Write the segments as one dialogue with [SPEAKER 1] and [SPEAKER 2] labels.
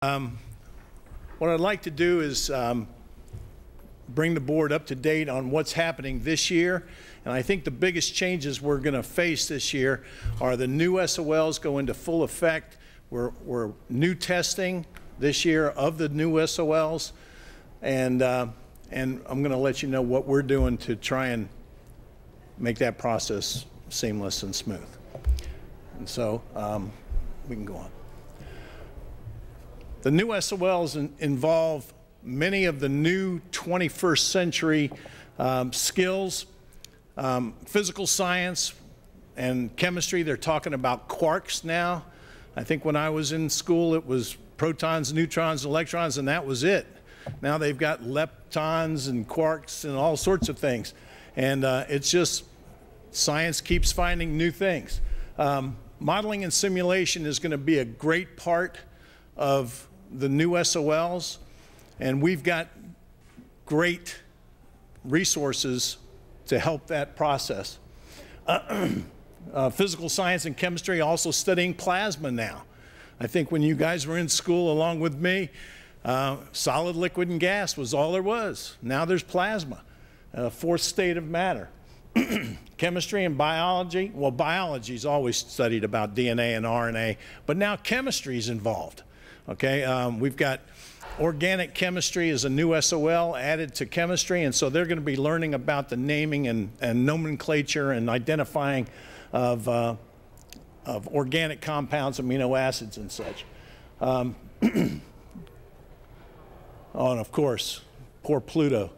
[SPEAKER 1] What I'd like to do is bring the board up to date on what's happening this year. And I think the biggest changes we're going to face this year are the new SOLs go into full effect. We're new testing this year of the new SOLs. And I'm going to let you know what we're doing to try and make that process seamless and smooth. And so we can go on. The new SOLs involve many of the new 21st century skills. Physical science and chemistry, they're talking about quarks now. I think when I was in school it was protons, neutrons, electrons, and that was it. Now they've got leptons and quarks and all sorts of things. And it's just science keeps finding new things. Modeling and simulation is going to be a great part of the new SOLs, and we've got great resources to help that process. Physical science and chemistry also studying plasma now. I think when you guys were in school along with me, solid, liquid, and gas was all there was. Now there's plasma, fourth state of matter. Chemistry and biology, well, biology's always studied about DNA and RNA, but now chemistry is involved. Okay, we've got organic chemistry as a new SOL added to chemistry, and so they're going to be learning about the naming and nomenclature and identifying of organic compounds, amino acids, and such. Oh, and of course, poor Pluto.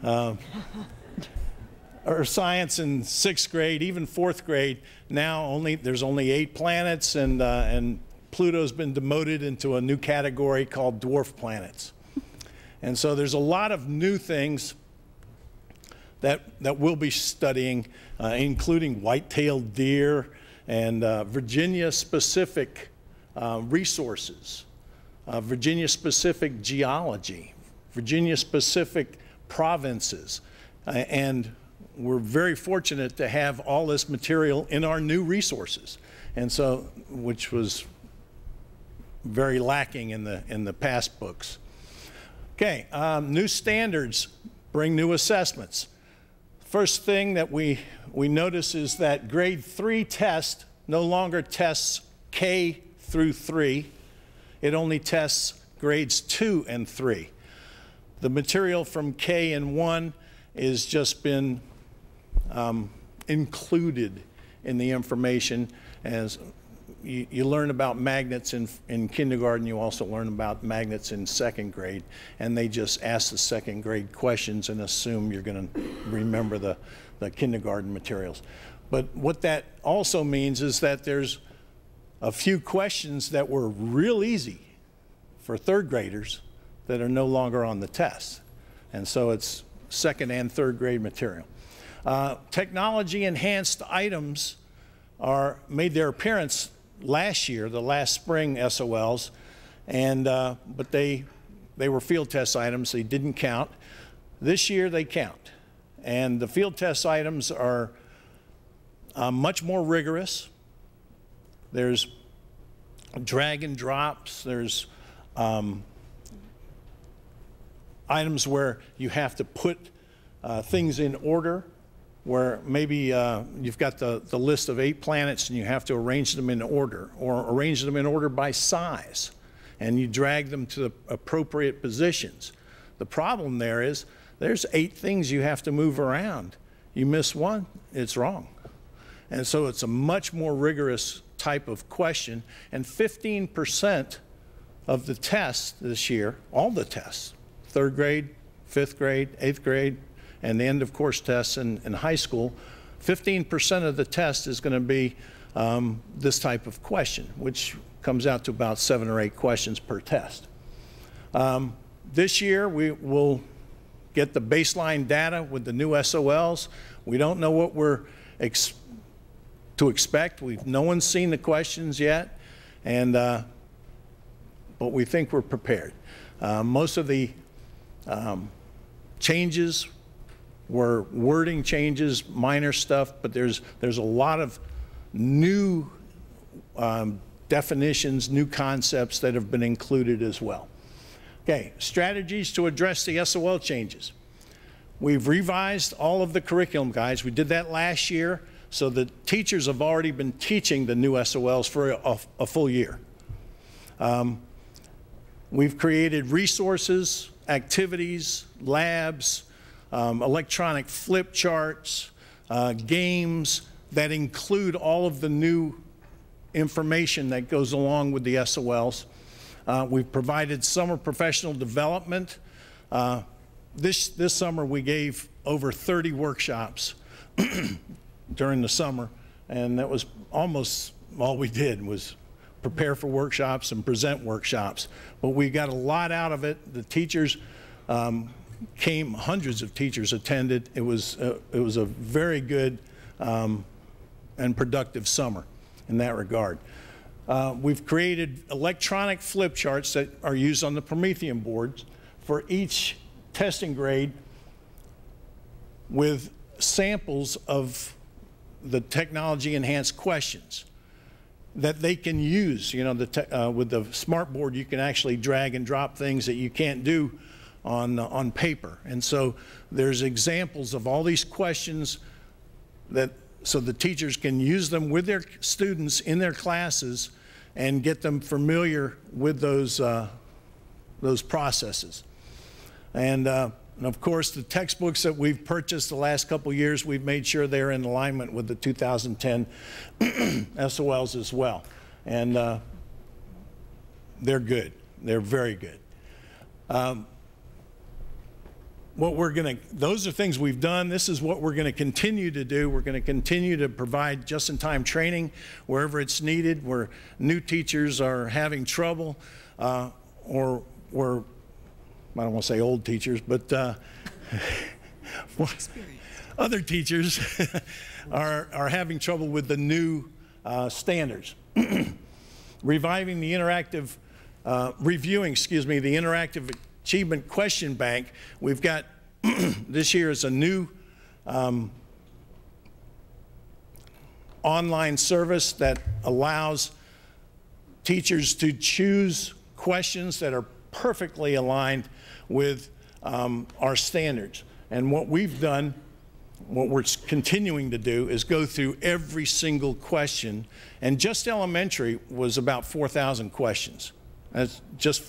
[SPEAKER 1] Earth science in 6th grade, even 4th grade, now there's only 8 planets, and Pluto's been demoted into a new category called dwarf planets. And so there's a lot of new things that we'll be studying, including white-tailed deer and Virginia-specific resources, Virginia-specific geology, Virginia-specific provinces. And we're very fortunate to have all this material in our new resources, and so, which was very lacking in the past books. Okay, new standards bring new assessments. First thing that we notice is that grade 3 test no longer tests K through 3. It only tests grades 2 and 3. The material from K and 1 is just been included in the information. As you learn about magnets in kindergarten, you also learn about magnets in 2nd grade, and they just ask the 2nd grade questions and assume you're going to remember the kindergarten materials. But what that also means is that there's a few questions that were real easy for 3rd graders that are no longer on the test, and so it's 2nd and 3rd grade material. Technology enhanced items made their appearance last year, the last spring SOLs, and but they were field test items. They didn't count. This year they count, and the field test items are much more rigorous. There's drag and drops. There's items where you have to put things in order, where maybe you've got the list of 8 planets and you have to arrange them in order, or arrange them in order by size, and you drag them to the appropriate positions. The problem there is there's 8 things you have to move around. You miss one, it's wrong. And so it's a much more rigorous type of question, and 15% of the tests this year, all the tests, 3rd grade, 5th grade, 8th grade, and the end of course tests in high school, 15% of the test is going to be this type of question, which comes out to about 7 or 8 questions per test. This year we will get the baseline data with the new SOLs. We don't know what we're to expect. No one's seen the questions yet, and but we think we're prepared. Most of the changes were wording changes, minor stuff, but there's a lot of new definitions, new concepts that have been included as well. Okay, strategies to address the SOL changes. We've revised all of the curriculum guides. We did that last year, so the teachers have already been teaching the new SOLs for a full year. We've created resources, activities, labs, electronic flip charts, games that include all of the new information that goes along with the SOLs. We've provided summer professional development. This summer we gave over 30 workshops during the summer, and that was almost all we did was prepare for workshops and present workshops. But we got a lot out of it. The teachers came, hundreds of teachers attended. It was a very good and productive summer in that regard. We've created electronic flip charts that are used on the Promethean boards for each testing grade with samples of the technology enhanced questions that they can use. You know, with the smart board you can actually drag and drop things that you can't do on paper. And so there's examples of all these questions so the teachers can use them with their students in their classes and get them familiar with those processes. And of course, the textbooks that we've purchased the last couple years, we've made sure they're in alignment with the 2010 SOLs as well. And they're good. They're very good. Those are things we've done. This is what we're going to continue to do. We're going to continue to provide just-in-time training wherever it's needed, where new teachers are having trouble, or where, I don't want to say old teachers, but other teachers are having trouble with the new standards. Reviewing the interactive achievement question bank. We've got this year is a new online service that allows teachers to choose questions that are perfectly aligned with our standards. And what we've done, what we're continuing to do, is go through every single question. And just elementary was about 4,000 questions. That's just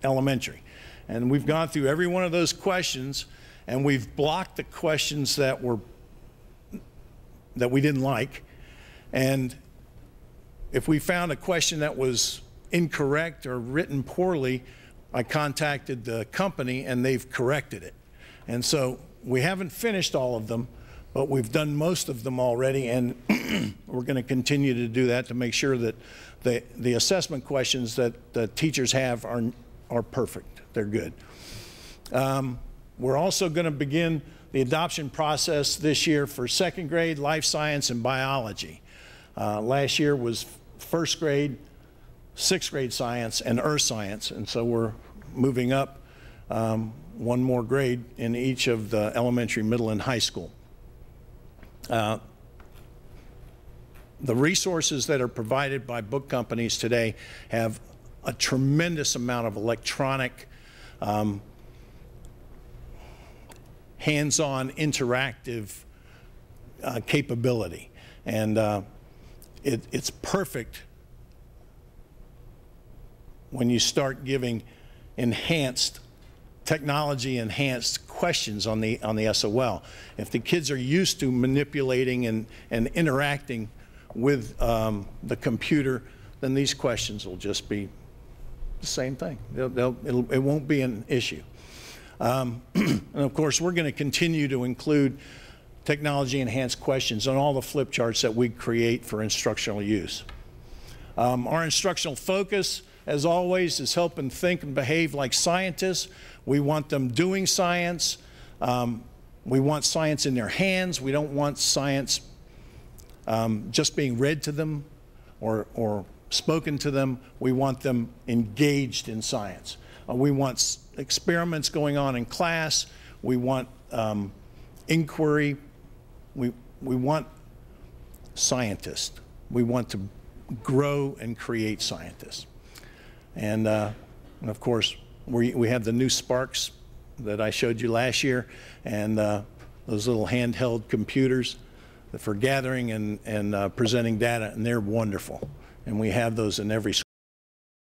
[SPEAKER 1] elementary. And we've gone through every one of those questions, and we've blocked the questions that we didn't like. And if we found a question that was incorrect or written poorly, I contacted the company and they've corrected it. And so we haven't finished all of them, but we've done most of them already, and we're going to continue to do that to make sure that the assessment questions that the teachers have are perfect. They're good. We're also going to begin the adoption process this year for second grade, life science, and biology. Last year was first grade, sixth grade science, and earth science, and so we're moving up one more grade in each of the elementary, middle, and high school. The resources that are provided by book companies today have a tremendous amount of electronic, hands-on, interactive capability. And it's perfect when you start giving technology-enhanced questions on the SOL. If the kids are used to manipulating and interacting with the computer, then these questions will just be the same thing. It won't be an issue. And of course, we're going to continue to include technology-enhanced questions on all the flip charts that we create for instructional use. Our instructional focus, as always, is help them think and behave like scientists. We want them doing science. We want science in their hands. We don't want science just being read to them or spoken to them. We want them engaged in science. We want experiments going on in class. We want inquiry. We want scientists. We want to grow and create scientists. And of course, we have the new Sparks that I showed you last year, and those little handheld computers for gathering and presenting data, and they're wonderful. And we have those in every school.